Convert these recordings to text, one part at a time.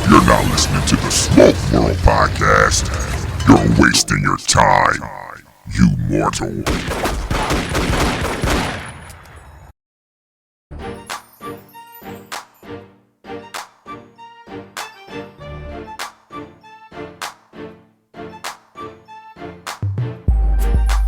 If you're not listening to the Smoke World podcast, you're wasting your time, you mortal.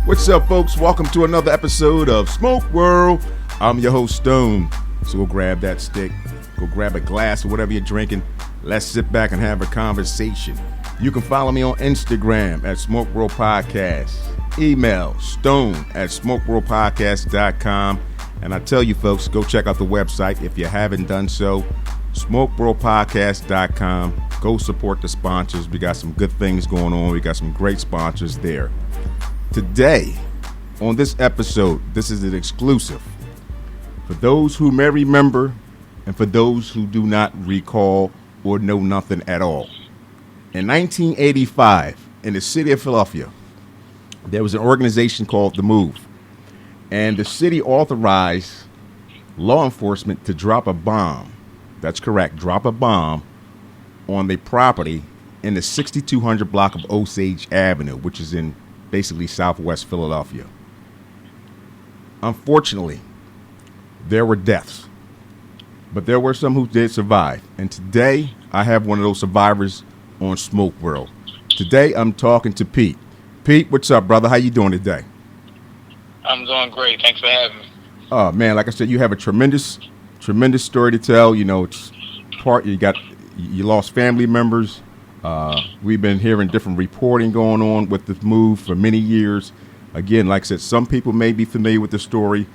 What's up, folks? Welcome to another episode of Smoke World. I'm your host, Stone. So go grab that stick, go grab a glass or whatever you're drinking. Let's sit back and have a conversation. You can follow me on Instagram at Smoke World Podcast. Email stone@smokeworldpodcast.com. And I tell you, folks, go check out the website if you haven't done so. smokeworldpodcast.com. Go support the sponsors. We got some good things going on. We got some great sponsors there. Today, on this episode, this is an exclusive. For those who may remember, and for those who do not recall or know nothing at all. In 1985, in the city of Philadelphia, there was an organization called The Move. And the city authorized law enforcement to drop a bomb. That's correct, drop a bomb on the property in the 6200 block of Osage Avenue, which is in basically southwest Philadelphia. Unfortunately, there were deaths, but there were some who did survive. And today, I have one of those survivors on Smoke World. Today, I'm talking to Pete. Pete, what's up, brother? How you doing today? I'm doing great. Thanks for having me. Oh, man, like I said, you have a tremendous story to tell. You know, it's you lost family members. We've been hearing different reporting going on with the move for many years. Again, like I said, some people may be familiar with the story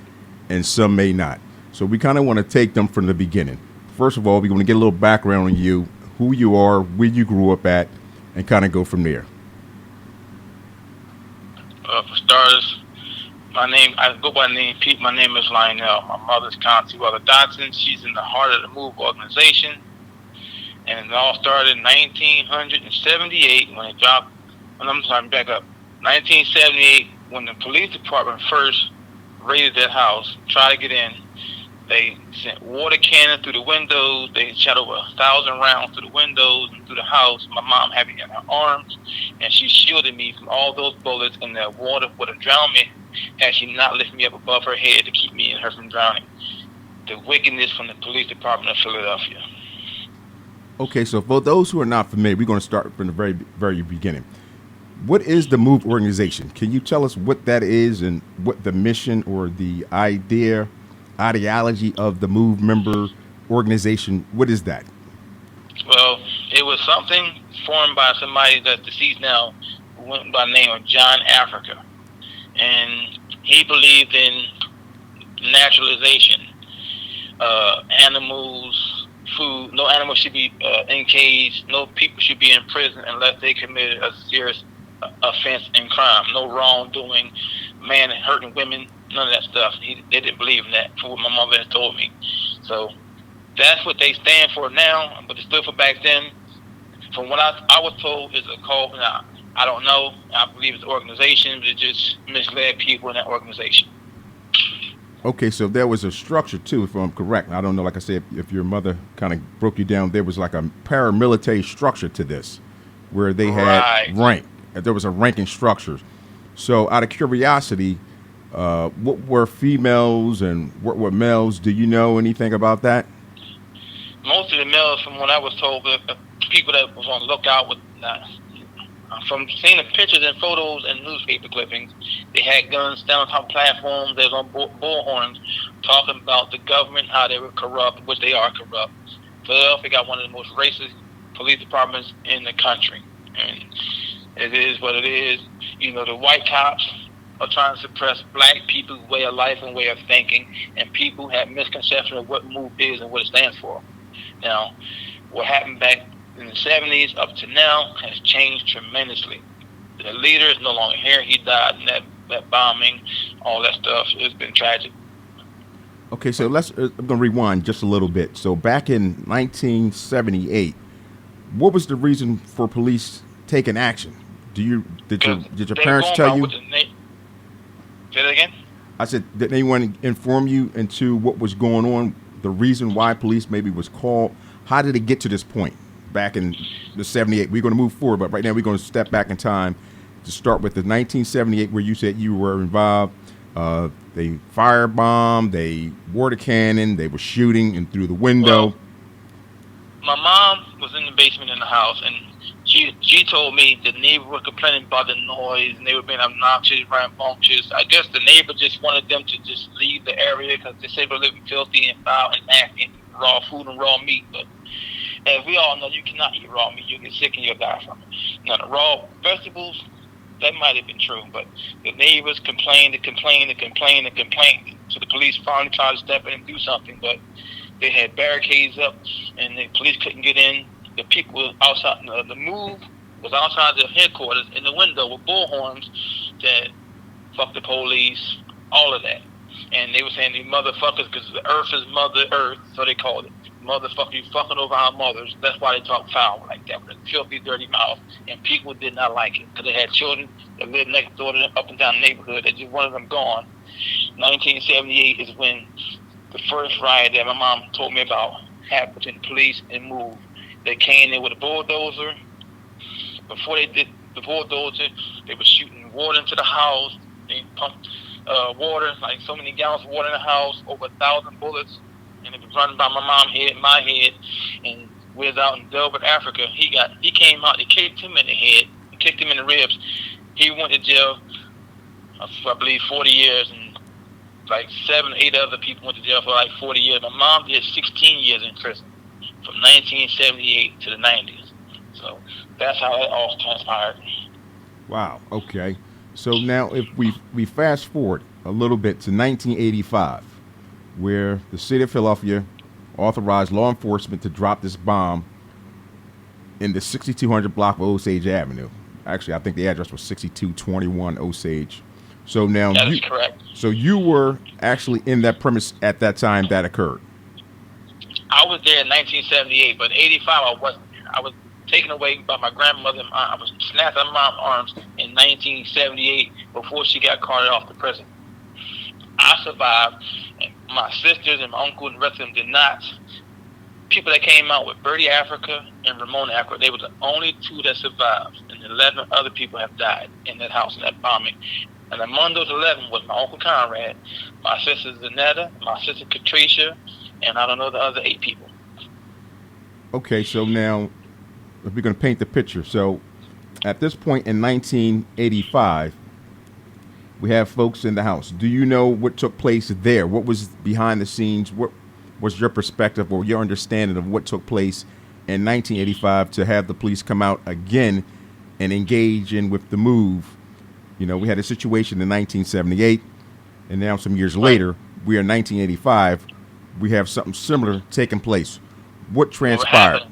and some may not. So we kind of want to take them from the beginning. First of all, we want to get a little background on you, who you are, where you grew up at, and kind of go from there. For starters, I go by the name Pete. My name is Lionel. My mother's Consuewella Dotson. She's in the Heart of the Move organization. And it all started in 1978 when it dropped. Back up. 1978 when the police department first raided that house, tried to get in. They sent water cannons through the windows. They shot over 1,000 rounds through the windows and through the house. My mom had me in her arms, and she shielded me from all those bullets, and that water would have drowned me had she not lifted me up above her head to keep me and her from drowning. The wickedness from the police department of Philadelphia. Okay, so for those who are not familiar, we're going to start from the very, very beginning. What is the MOVE organization? Can you tell us what that is and what the mission or the ideology of the MOVE member organization, what is that? Well, it was something formed by somebody that's deceased now, who went by the name of John Africa. And he believed in naturalization, animals, food. No animal should be in cage. No people should be in prison unless they committed a serious offense and crime. No wrongdoing, man hurting women, none of that stuff. They didn't believe in that, for what my mother had told me. So that's what they stand for now, but it stood for back then. From what I was told, is a cult. Now, I don't know. I believe it's an organization, but it just misled people in that organization. Okay, so there was a structure too, if I'm correct. I don't know, like I said, if your mother kind of broke you down, there was like a paramilitary structure to this, where they had rank. There was a ranking structure. So out of curiosity, what were females and what were males? Do you know anything about that? Most of the males, from what I was told, the people that was on the lookout with, from seeing the pictures and photos and newspaper clippings, they had guns down on top of platforms. They was on bullhorns talking about the government, how they were corrupt, which they are corrupt. Philadelphia got one of the most racist police departments in the country. And it is what it is. You know, the white cops are trying to suppress black people's way of life and way of thinking, and people have misconceptions of what MOVE is and what it stands for. Now, what happened back in the 70s up to now has changed tremendously. The leader is no longer here. He died in that bombing, all that stuff. It's been tragic. Okay, so I'm going to rewind just a little bit. So back in 1978, what was the reason for police taking action? Did your parents tell you? Say that again? I said, did anyone inform you into what was going on, the reason why police maybe was called? How did it get to this point? back in the 78. We're going to move forward, but right now we're going to step back in time to start with the 1978, where you said you were involved. They firebombed, they water cannon, they were shooting and through the window. Well, my mom was in the basement in the house, and she told me the neighbor were complaining about the noise, and they were being obnoxious, rambunctious. I guess the neighbor just wanted them to just leave the area because they said we're living filthy and foul and nasty, and raw food and raw meat. But as we all know, you cannot eat raw meat. You'll get sick and you'll die from it. Now, the raw vegetables, that might have been true, but the neighbors complained and complained and complained and complained. So the police finally tried to step in and do something, but they had barricades up, and the police couldn't get in. The people were outside. The move was outside the headquarters in the window with bullhorns that fuck the police, all of that. And they were saying these motherfuckers, because the earth is Mother Earth, so they called it. Motherfucker, you fucking over our mothers. That's why they talk foul like that, with a filthy, dirty mouth. And people did not like it, because they had children that lived next door to them, up and down the neighborhood. They just wanted them gone. 1978 is when the first riot that my mom told me about happened between the police and moved. They came in with a bulldozer. Before they did the bulldozer, they were shooting water into the house. They pumped water, like so many gallons of water in the house, over 1,000 bullets. And it was running by my mom's head, my head. And we was out in Delbert, Africa. He came out, they kicked him in the head, kicked him in the ribs. He went to jail, I believe, 40 years, and like 7 or 8 other people went to jail for like 40 years. My mom did 16 years in prison from 1978 to the 90s. So that's how it all transpired. Wow. Okay. So now if we fast forward a little bit to 1985, where the city of Philadelphia authorized law enforcement to drop this bomb in the 6200 block of Osage Avenue. Actually, I think the address was 6221 Osage. So now that is correct. So you were actually in that premise at that time that occurred. I was there in 1978, but in 85 I wasn't there. I was taken away by my grandmother. I was snatched out of my arms in 1978 before she got carted off to prison. I survived. My sisters and my uncle and the rest of them did not. People that came out with Birdie Africa and Ramona Africa, they were the only 2 that survived, and 11 other people have died in that house in that bombing. And among those 11 was my uncle Conrad, my sister Zanetta, my sister Katricia, and I don't know the other 8 people. Okay, so now if we're going to paint the picture, so at this point in 1985, we have folks in the house. Do you know what took place there? What was behind the scenes? What was your perspective or your understanding of what took place in 1985 to have the police come out again and engage in with the move? You know, we had a situation in 1978, and now some years later, we are in 1985. We have something similar taking place. What transpired?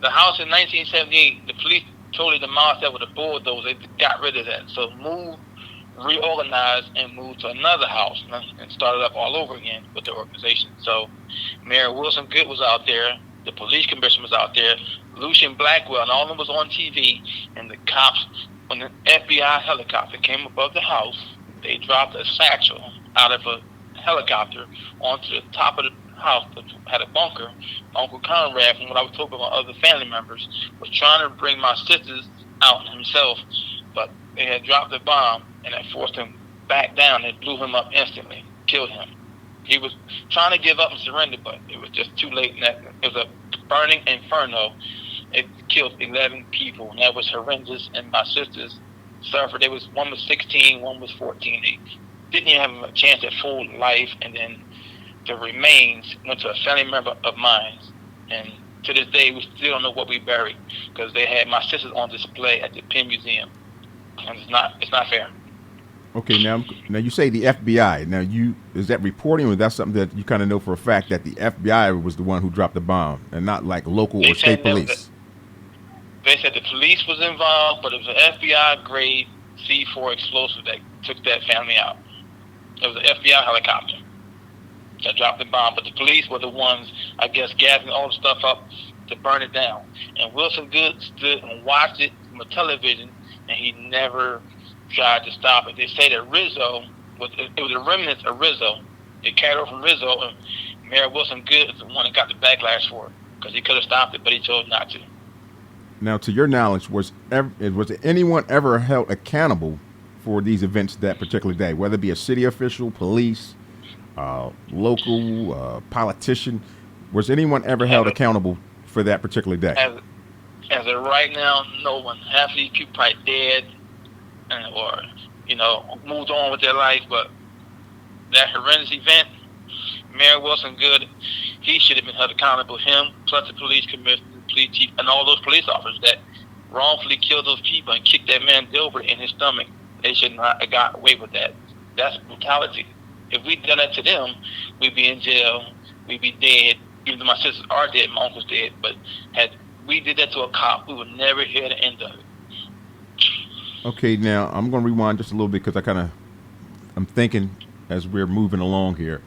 The house in 1978, the police totally demolished that with a bulldozer. They got rid of that. So move, reorganized, and moved to another house and started up all over again with the organization. So Mayor Wilson Good was out there. The police commissioner was out there. Lucian Blackwell, and all of them was on TV. And the cops, when the FBI helicopter came above the house, they dropped a satchel out of a helicopter onto the top of the house that had a bunker. My Uncle Conrad, from what I was told by my other family members, was trying to bring my sisters out himself, but they had dropped the bomb, and it forced him back down. It blew him up instantly, killed him. He was trying to give up and surrender, but it was just too late. It was a burning inferno. It killed 11 people, and that was horrendous. And my sisters suffered. One was 16, one was 14. They didn't even have a chance at full life, and then the remains went to a family member of mine. And to this day, we still don't know what we buried, because they had my sisters on display at the Penn Museum, and it's not fair. Okay, now you say the FBI. Now, is that reporting, or that's something that you kind of know for a fact that the FBI was the one who dropped the bomb, and not like local or state police? They said the police was involved, but it was an FBI grade C4 explosive that took that family out. It was an FBI helicopter that dropped the bomb, but the police were the ones, I guess, gathering all the stuff up to burn it down. And Wilson Good stood and watched it from a television, and he never tried to stop it. They say that Rizzo was the remnants of Rizzo. It carried over from Rizzo, and Mayor Wilson Good is the one that got the backlash for it. because he could have stopped it, but he chose not to. Now, to your knowledge, was anyone ever held accountable for these events that particular day, whether it be a city official, police, local politician? Was anyone ever held accountable for that particular day? As of right now, no one. Half of these people probably dead, or moved on with their life. But that horrendous event, Mayor Wilson Good, he should have been held accountable. Him, plus the police commissioner, police chief, and all those police officers that wrongfully killed those people and kicked that man Dilbert in his stomach. They should not have got away with that. That's brutality. If we'd done that to them, we'd be in jail. We'd be dead. Even though my sisters are dead, my uncle's dead. But had we did that to a cop, we would never hear the end of it. Okay, now I'm going to rewind just a little bit because I'm thinking as we're moving along here.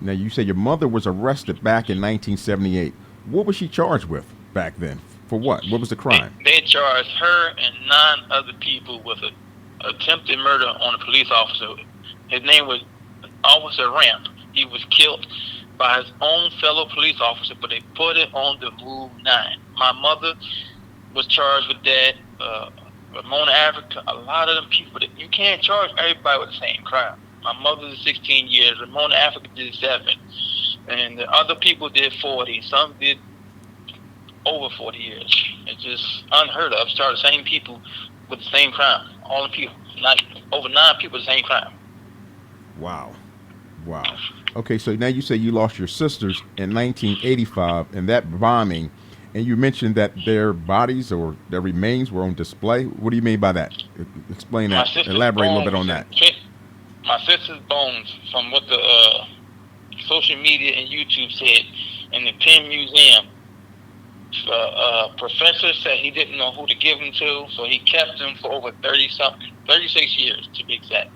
Now, you say your mother was arrested back in 1978. What was she charged with back then? For what? What was the crime? They charged her and 9 other people with an attempted murder on a police officer. His name was Officer Ramp. He was killed by his own fellow police officer, but they put it on the Move 9. My mother was charged with that. Ramona Africa, a lot of them people, you can't charge everybody with the same crime. My mother did 16 years. Ramona Africa did 7. And the other people did 40. Some did over 40 years. It's just unheard of. Start the same people with the same crime. All the people, over 9 people with the same crime. Wow. Okay, so now you say you lost your sisters in 1985 in that bombing, and you mentioned that their bodies or their remains were on display. What do you mean by that? Explain that. Elaborate a little bit on that. My sister's bones, from what the social media and YouTube said, in the Penn Museum, professor said he didn't know who to give them to, so he kept them for over 36 years to be exact.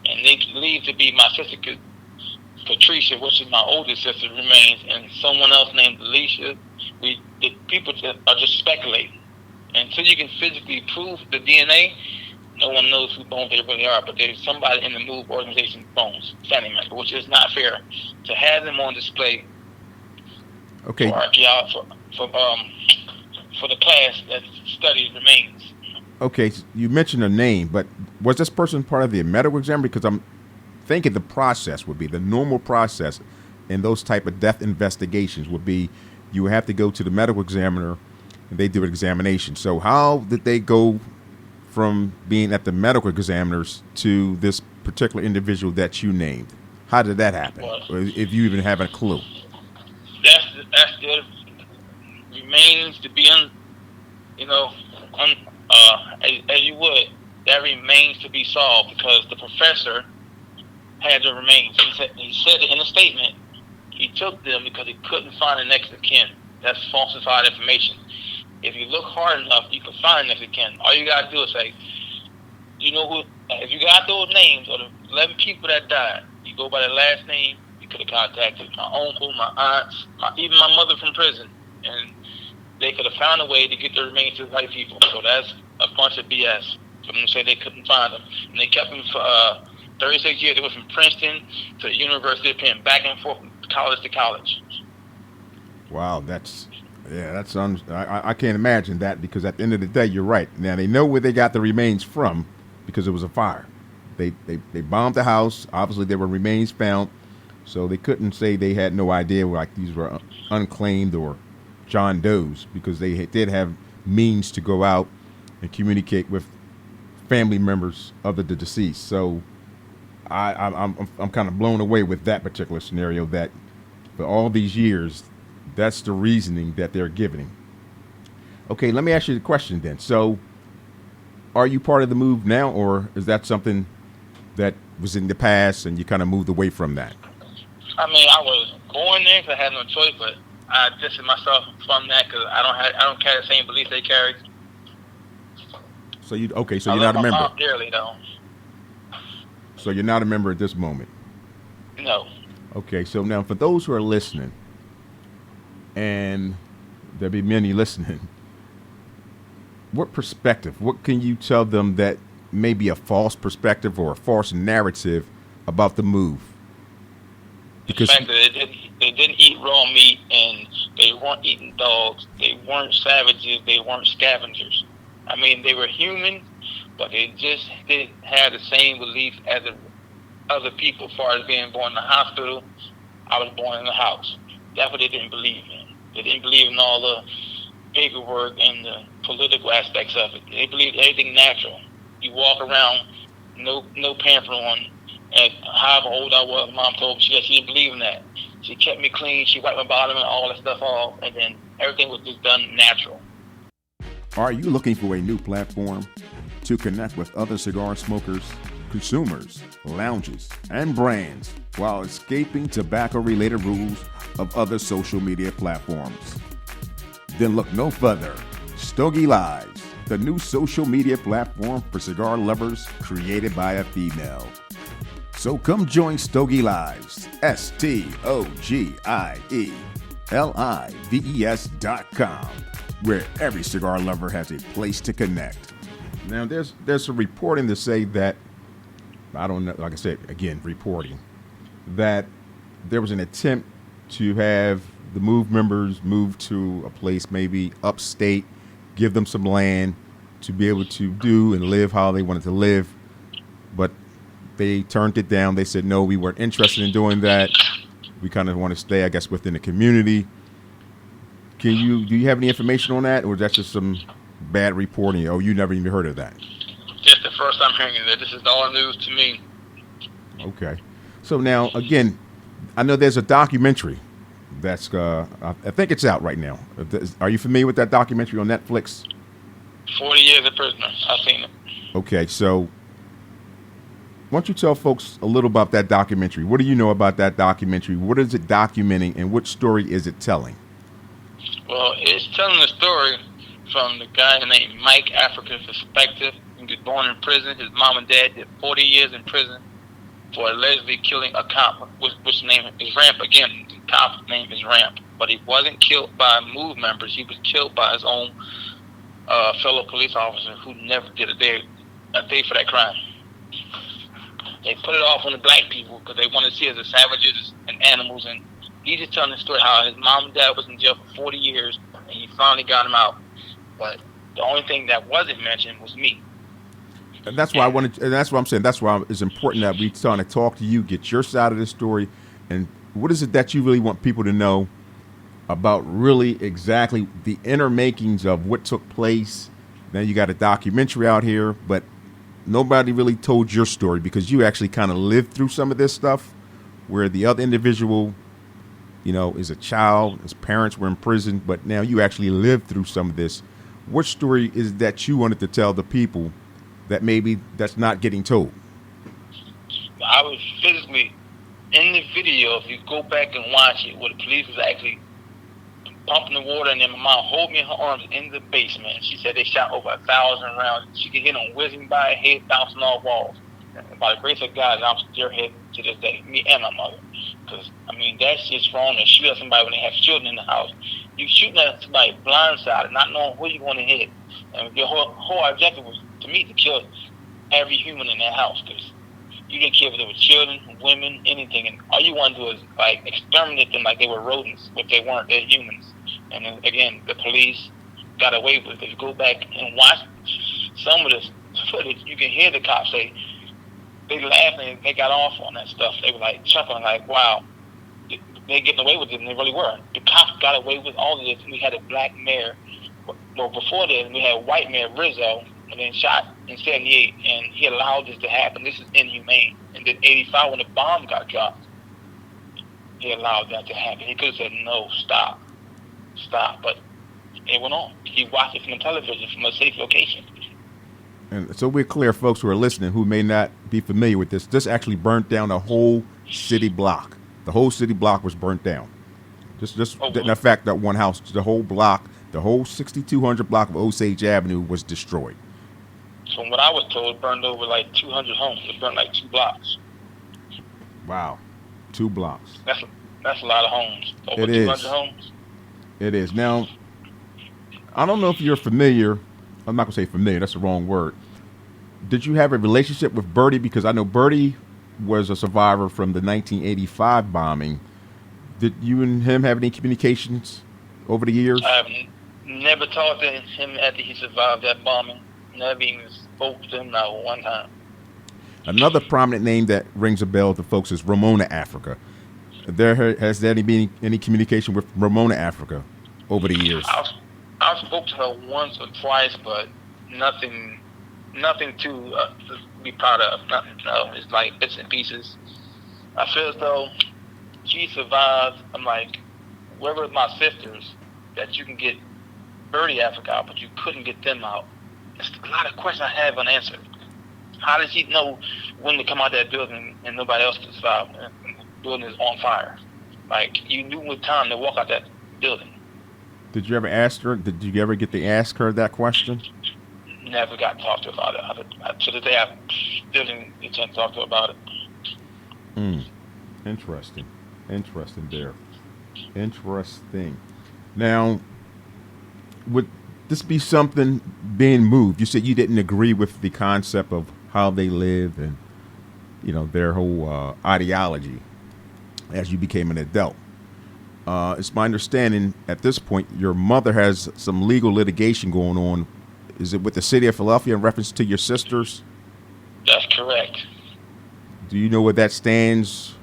And they believe to be my sister Patricia, which is my oldest sister, remains, and someone else named Alicia. People are just speculating. Until you can physically prove the DNA, no one knows whose bones they really are. But there's somebody in the MOVE organization's bones, family member, which is not fair to have them on display. Okay. For the class that studies remains. Okay, so you mentioned a name, but was this person part of the medical exam? Because I'm thinking the process would be the normal process in those type of death investigations would be you have to go to the medical examiner and they do an examination. So how did they go from being at the medical examiners to this particular individual that you named? How did that happen? Well, if you even have a clue. That's still remains to be as you would, that remains to be solved because the professor had the remains. He said it in a statement. He took them because he couldn't find the next of kin. That's falsified information. If you look hard enough, you can find next of kin. All you gotta do is say, you know who? If you got those names or the 11 people that died, you go by their last name. You could have contacted my uncle, my aunts, even my mother from prison, and they could have found a way to get the remains to the right people. So that's a bunch of BS. For them to say they couldn't find them, and they kept them for 36 years. They went from Princeton to the University of Penn, back and forth from college to college. Wow, I can't imagine that because at the end of the day, you're right. Now they know where they got the remains from because it was a fire. They bombed the house. Obviously, there were remains found, so they couldn't say they had no idea like these were unclaimed or John Doe's because they did have means to go out and communicate with family members of the deceased. So I'm kind of blown away with that particular scenario that for all these years, that's the reasoning that they're giving. Okay, let me ask you the question then. So are you part of the MOVE now, or is that something that was in the past and you kind of moved away from that? I mean, I was born there because I had no choice, but I distanced myself from that because I don't carry the same beliefs they carry. So you're not a member. I love my mom dearly, though. So you're not a member at this moment. No. Okay, so now for those who are listening, and there'll be many listening, what can you tell them that may be a false perspective or a false narrative about the MOVE? Because the fact that they didn't eat raw meat and they weren't weren't eating dogs. They weren't savages. They weren't scavengers. I mean, they were human, but they just didn't have the same beliefs as other people. As far as being born in the hospital, I was born in the house. That's what they didn't believe in. They didn't believe in all the paperwork and the political aspects of it. They believed everything natural. You walk around, no pamper on. And however old I was, Mom told me she didn't believe in that. She kept me clean. She wiped my bottom and all that stuff off, and then everything was just done natural. Are you looking for a new platform to connect with other cigar smokers, consumers, lounges, and brands while escaping tobacco-related rules of other social media platforms? Then look no further. Stogie Lives, the new social media platform for cigar lovers created by a female. So come join Stogie Lives, StogieLives.com, where every cigar lover has a place to connect. Now, there's some reporting to say that, I don't know, like I said, again, reporting, that there was an attempt to have the MOVE members move to a place maybe upstate, give them some land to be able to do and live how they wanted to live, but they turned it down. They said, no, we weren't interested in doing that. We kind of want to stay, I guess, within the community. Do you have any information on that, or is that just some bad reporting? Oh, you never even heard of that? Just the first time hearing that. This is all news to me. Okay. So now, again, I know there's a documentary that's, I think it's out right now. Are you familiar with that documentary on Netflix? 40 Years a Prisoner. I've seen it. Okay, so why don't you tell folks a little about that documentary? What do you know about that documentary? What is it documenting, and what story is it telling? Well, it's telling the story from the guy named Mike, Africa's perspective. He was born in prison. His mom and dad did 40 years in prison for allegedly killing a cop, which name is Ramp. Again, the cop's name is Ramp. But he wasn't killed by MOVE members. He was killed by his own fellow police officer who never did a day for that crime. They put it off on the black people because they want to see us as savages and animals. And he's just telling the story how his mom and dad was in jail for 40 years, and he finally got him out. But the only thing that wasn't mentioned was me. And that's why and that's what I'm saying. That's why it's important that we trying to talk to you, get your side of the story, and what is it that you really want people to know about really exactly the inner makings of what took place. Now you got a documentary out here, but nobody really told your story because you actually kind of lived through some of this stuff where the other individual, is a child, his parents were in prison, but now you actually lived through some of this. What story is that you wanted to tell the people that maybe that's not getting told? I was physically in the video. If you go back and watch it, where the police was actually pumping the water, and then my mom hold me in her arms in the basement. She said they shot over 1,000 rounds. She could hear them whizzing by her head, bouncing off walls. And by the grace of God, I'm still here to this day, me and my mother. Because, that's just wrong to shoot at somebody when they have children in the house. You shooting at somebody blindsided, not knowing who you're going to hit. And your whole objective was, to me, to kill every human in that house. Because you didn't care if they were children, women, anything. And all you want to do is, exterminate them like they were rodents, but they weren't. They're humans. And then, again, the police got away with it. If you go back and watch some of this footage, you can hear the cops say, they laughing and they got off on that stuff. They were chuckling, wow, they're getting away with it, and they really were. The cops got away with all of this. We had a black mayor. Well, before that, we had a white mayor, Rizzo, and then shot in 78, and he allowed this to happen. This is inhumane. And then 85, when the bomb got dropped, he allowed that to happen. He could have said, no, stop, but it went on. He watched it from the television from a safe location. And so we're clear, folks who are listening who may not be familiar with this. This actually burnt down a whole city block. The whole city block was burnt down. In fact, that one house, the whole block, the whole 6200 block of Osage Avenue was destroyed. From what I was told, it burned over 200 homes. It burned 2 blocks. Wow, 2 blocks. That's a lot of homes. Over 200 homes. It is. Now, I don't know if you're familiar. I'm not going to say familiar. That's the wrong word. Did you have a relationship with Bertie? Because I know Bertie was a survivor from the 1985 bombing. Did you and him have any communications over the years? I've never talked to him after he survived that bombing. Never even spoke to him not one time. Another prominent name that rings a bell to folks is Ramona Africa. Has there been any communication with Ramona Africa over the years? I spoke to her once or twice, but nothing to be proud of. Nothing. No, it's like bits and pieces. I feel as though she survived. I'm like, where were my sisters that you can get Birdie Africa out, but you couldn't get them out? There's a lot of questions I have unanswered. How did she know when to come out that building and nobody else could survive? And the building is on fire. Like, you knew what time to walk out that building. Did you ever ask her? Did you ever get to ask her that question? Never got to talk to her about it. To this day, I still didn't get to talk to her about it. Interesting. Interesting there. Interesting. Now, would this be something being moved? You said you didn't agree with the concept of how they live and, their whole ideology as you became an adult. It's my understanding at this point your mother has some legal litigation going on. Is it with the city of Philadelphia in reference to your sisters? That's correct. Do you know where that stands?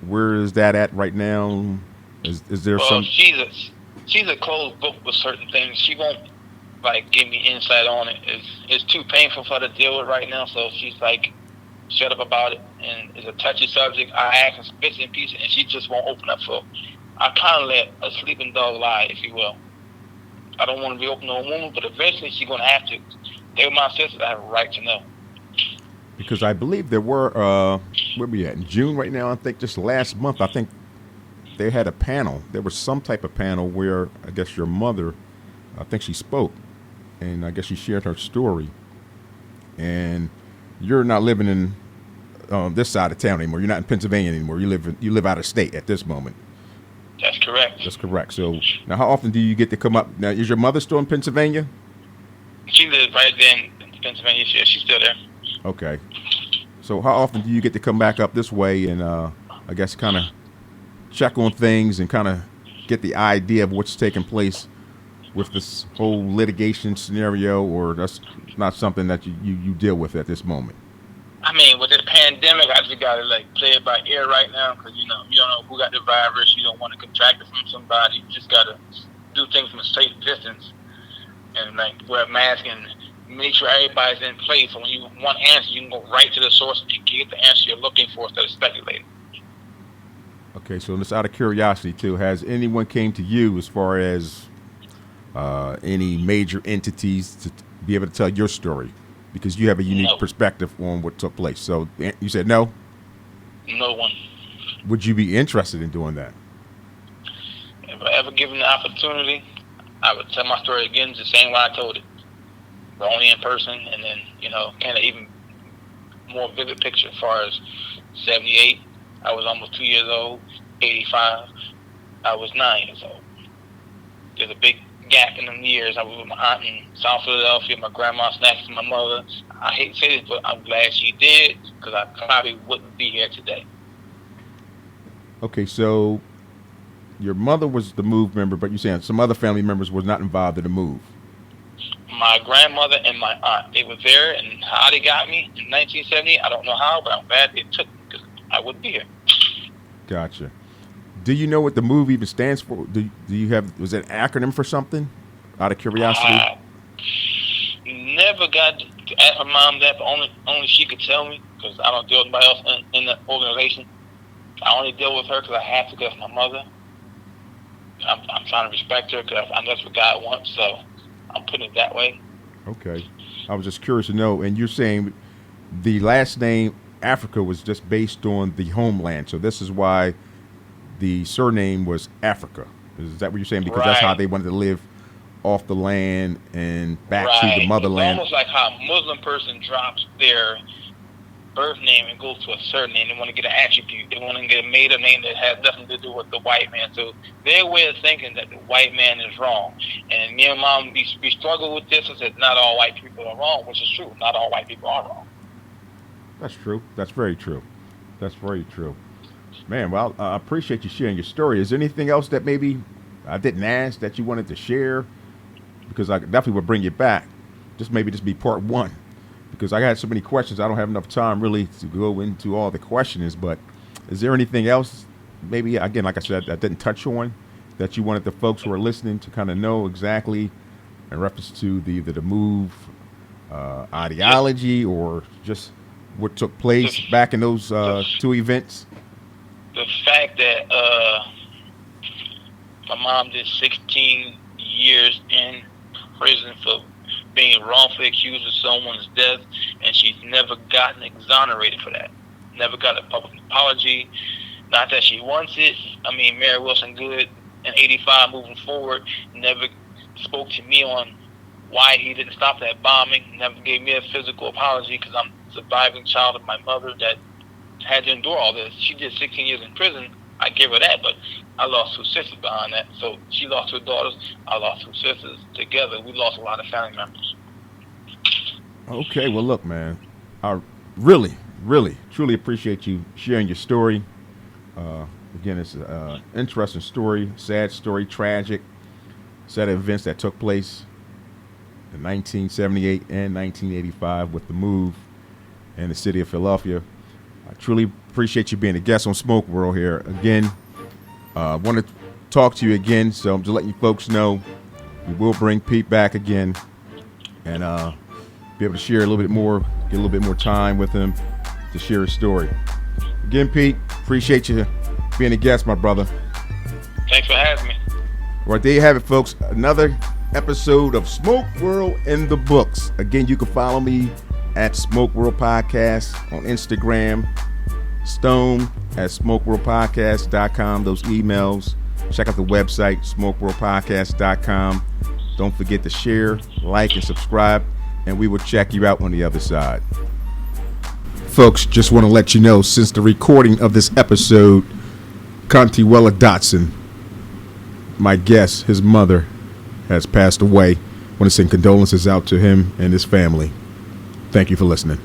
Where is that at right now? Is there some? She's a closed book with certain things. She won't give me insight on it. It's too painful for her to deal with right now. So she's shut up about it, and it's a touchy subject. I ask her bits and pieces, and she just won't open up. So I kind of let a sleeping dog lie, if you will. I don't want to be open to a woman, but eventually she's going to have to. They're my sisters. I have a right to know. Because I believe there were, where we at? In June right now, I think just last month, I think they had a panel. There was some type of panel where I guess your mother, I think she spoke, and I guess she shared her story. And you're not living in this side of town anymore. You're not in Pennsylvania anymore. You live out of state at this moment. That's correct. That's correct. So now, how often do you get to come up? Now, is your mother still in Pennsylvania? She lives right there in Pennsylvania. She's still there. Okay. So how often do you get to come back up this way and I guess kind of check on things and kind of get the idea of what's taking place with this whole litigation scenario, or that's not something that you deal with at this moment? I mean, with this pandemic, I just got to play it by ear right now because, you don't know who got the virus. You don't want to contract it from somebody. You just got to do things from a safe distance and wear a mask and make sure everybody's in place. So when you want answers, you can go right to the source and you can get the answer you're looking for instead of speculating. Okay, so just out of curiosity, too, has anyone came to you as far as any major entities to be able to tell your story? Because you have a unique perspective on what took place. So you said no? No one. Would you be interested in doing that? If I ever given the opportunity, I would tell my story again the same way I told it. But only in person, and then, kind of even more vivid picture as far as 78, I was almost 2 years old. 85, I was 9 years old. There's a big gap in them years. I was with my aunt in South Philadelphia. My grandma snatched my mother. I hate to say this, but I'm glad she did because I probably wouldn't be here today. Okay, so your mother was the move member, but you're saying some other family members were not involved in the move. My grandmother and my aunt, they were there, and how they got me in 1970, I don't know how, but I'm glad they took me because I wouldn't be here. Gotcha. Do you know what the MOVE even stands for? Do you have, was it an acronym for something? Out of curiosity? Never got to ask my mom that, but only she could tell me because I don't deal with anybody else in the organization. I only deal with her because I have to because it's my mother. I'm trying to respect her because I know that's what God wants, so I'm putting it that way. Okay. I was just curious to know, and you're saying the last name Africa was just based on the homeland, so this is why the surname was Africa. Is that what you're saying? Because that's how they wanted to live off the land and back to the motherland. It's almost like how a Muslim person drops their birth name and goes to a surname. They want to get an attribute. They want to get a made-up name that has nothing to do with the white man. So their way of thinking that the white man is wrong. And me and Mom, we struggle with this and said not all white people are wrong, which is true. Not all white people are wrong. That's true. That's very true. That's very true. Man, well, I appreciate you sharing your story. Is there anything else that maybe I didn't ask that you wanted to share, because I definitely would bring you back. Just maybe just be part one, because I had so many questions. I don't have enough time really to go into all the questions. But is there anything else, maybe, again, like I said, I didn't touch on, that you wanted the folks who are listening to kind of know exactly in reference to the move ideology, or just what took place back in those two events? The fact that my mom did 16 years in prison for being wrongfully accused of someone's death, and she's never gotten exonerated for that. Never got a public apology. Not that she wants it. I mean, Mayor Wilson Good in 85 moving forward never spoke to me on why he didn't stop that bombing. Never gave me a physical apology, because I'm a surviving child of my mother that had to endure all this. She did 16 years in prison. I give her that, but I lost 2 sisters behind that. So she lost 2 daughters. I lost 2 sisters. Together, we lost a lot of family members. Okay, well, look, man, I really, really, truly appreciate you sharing your story. Again, it's an interesting story, sad story, tragic set of events that took place in 1978 and 1985 with the move in the city of Philadelphia. I truly appreciate you being a guest on Smoke World here. Again, I want to talk to you again, so I'm just letting you folks know we will bring Pete back again and be able to share a little bit more, get a little bit more time with him to share his story. Again, Pete, appreciate you being a guest, my brother. Thanks for having me. All right, there you have it, folks. Another episode of Smoke World in the books. Again, you can follow me at Smoke World Podcast on Instagram, Stone at SmokeWorldPodcast.com. Those emails. Check out the website, SmokeWorldPodcast.com. Don't forget to share, like, and subscribe, and we will check you out on the other side. Folks, just want to let you know, since the recording of this episode, Consuewella Dotson, my guest, his mother, has passed away. I want to send condolences out to him and his family. Thank you for listening.